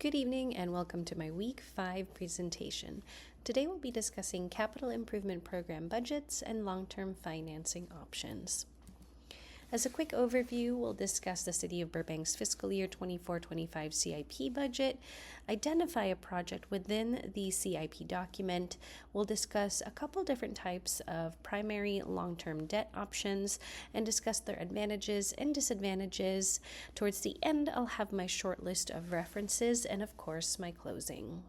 Good evening and welcome to my Week 5 presentation. Today we'll be discussing capital improvement program budgets and long-term financing options. As a quick overview, we'll discuss the City of Burbank's fiscal year 24-25 CIP budget, identify a project within the CIP document. We'll discuss a couple different types of primary long-term debt options and discuss their advantages and disadvantages. Towards the end, I'll have my short list of references and, of course, my closing.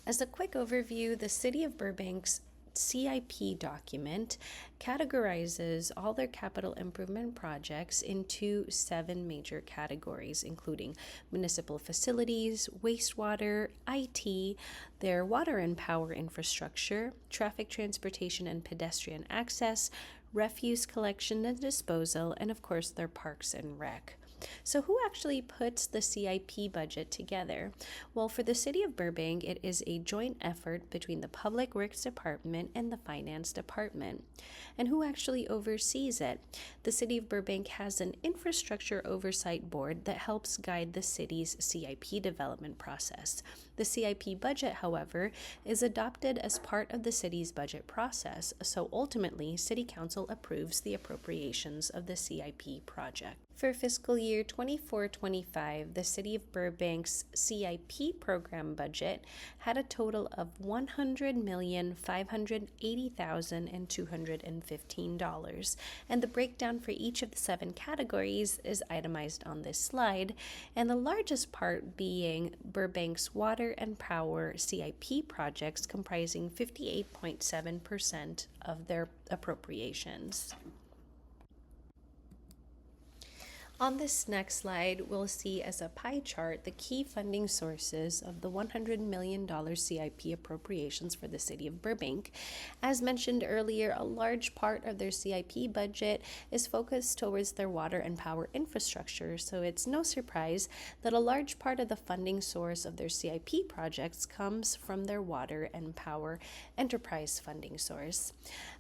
As a quick overview, the City of Burbank's CIP document categorizes all their capital improvement projects into 7 major categories, including municipal facilities, wastewater, IT, their water and power infrastructure, traffic, transportation, and pedestrian access, refuse collection and disposal, and of course their parks and rec. So who actually puts the CIP budget together? Well, for the City of Burbank, it is a joint effort between the Public Works Department and the Finance Department. And who actually oversees it? The City of Burbank has an infrastructure oversight board that helps guide the city's CIP development process. The CIP budget, however, is adopted as part of the city's budget process, so ultimately, City Council approves the appropriations of the CIP project. For fiscal year 24-25, the City of Burbank's CIP program budget had a total of $100,580,215, and the breakdown for each of the 7 categories is itemized on this slide, and the largest part being Burbank's water and power CIP projects, comprising 58.7% of their appropriations. On this next slide, we'll see as a pie chart the key funding sources of the $100 million CIP appropriations for the City of Burbank. As mentioned earlier, a large part of their CIP budget is focused towards their water and power infrastructure, so it's no surprise that a large part of the funding source of their CIP projects comes from their water and power enterprise funding source.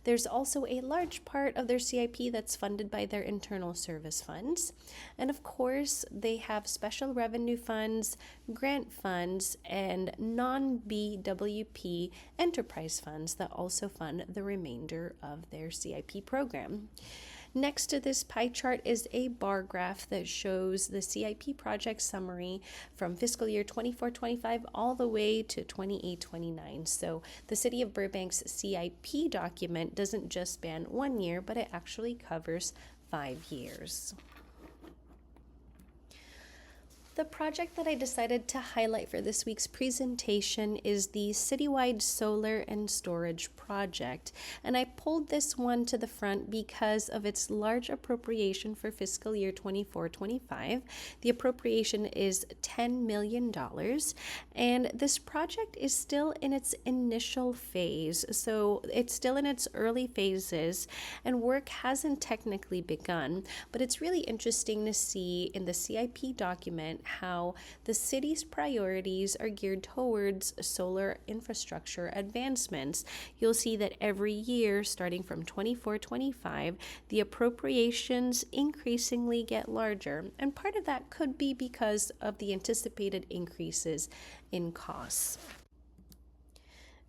There's also a large part of their CIP that's funded by their internal service funds. And of course, they have special revenue funds, grant funds, and non-BWP enterprise funds that also fund the remainder of their CIP program. Next to this pie chart is a bar graph that shows the CIP project summary from fiscal year 24-25 all the way to 28-29. So the City of Burbank's CIP document doesn't just span 1 year, but it actually covers 5 years. The project that I decided to highlight for this week's presentation is the citywide solar and storage project, and I pulled this one to the front because of its large appropriation for fiscal year 24-25. The appropriation is $10 million, and this project is still in its initial phase, so it's still in its early phases, and work hasn't technically begun, but it's really interesting to see in the CIP document how the city's priorities are geared towards solar infrastructure advancements. You'll see that every year, starting from 24-25, the appropriations increasingly get larger, and part of that could be because of the anticipated increases in costs.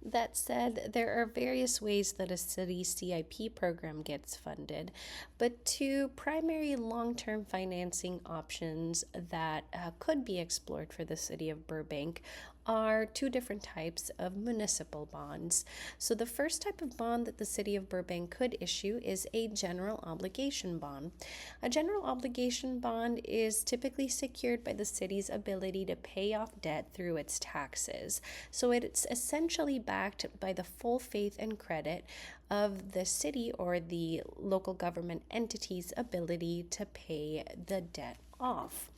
That said, there are various ways that a city CIP program gets funded, but 2 primary long-term financing options that could be explored for the City of Burbank are 2 different types of municipal bonds. So the first type of bond that the City of Burbank could issue is a general obligation bond. A general obligation bond is typically secured by the city's ability to pay off debt through its taxes. So it's essentially backed by the full faith and credit of the city or the local government entity's ability to pay the debt off.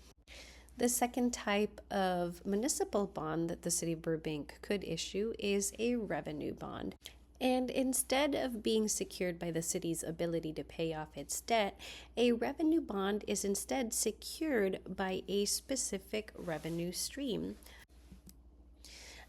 The second type of municipal bond that the City of Burbank could issue is a revenue bond. And instead of being secured by the city's ability to pay off its debt, a revenue bond is instead secured by a specific revenue stream.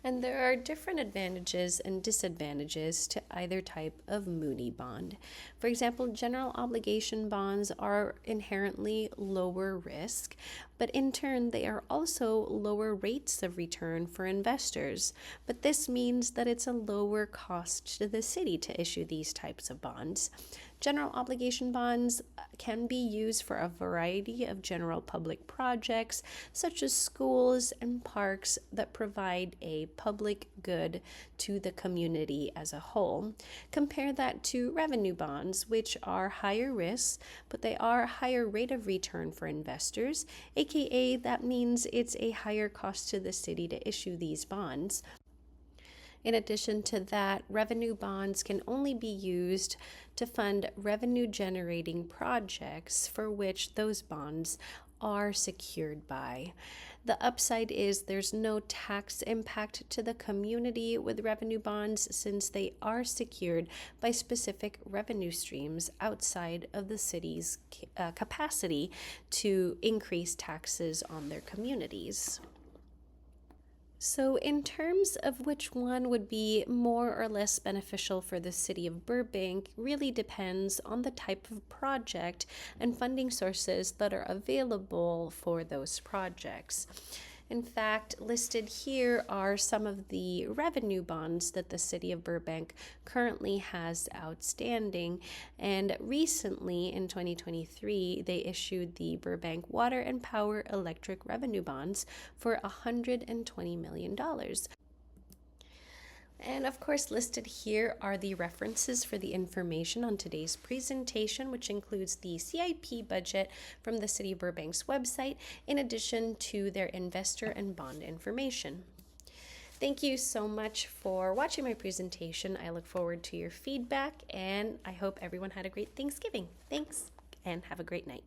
And there are different advantages and disadvantages to either type of muni bond. For example, general obligation bonds are inherently lower risk, but in turn, they are also lower rates of return for investors. But this means that it's a lower cost to the city to issue these types of bonds. General obligation bonds can be used for a variety of general public projects, such as schools and parks that provide a public good to the community as a whole. Compare that to revenue bonds, which are higher risk, but they are higher rate of return for investors, aka that means it's a higher cost to the city to issue these bonds. In addition to that, revenue bonds can only be used to fund revenue generating projects for which those bonds are secured by. The upside is there's no tax impact to the community with revenue bonds since they are secured by specific revenue streams outside of the city's capacity to increase taxes on their communities. So in terms of which one would be more or less beneficial for the city of Burbank really depends on the type of project and funding sources that are available for those projects. In fact, listed here are some of the revenue bonds that the city of Burbank currently has outstanding. And recently, in 2023, they issued the Burbank Water and Power Electric Revenue Bonds for $120 million. And of course, listed here are the references for the information on today's presentation, which includes the CIP budget from the City of Burbank's website, in addition to their investor and bond information. Thank you so much for watching my presentation. I look forward to your feedback, and I hope everyone had a great Thanksgiving. Thanks, and have a great night.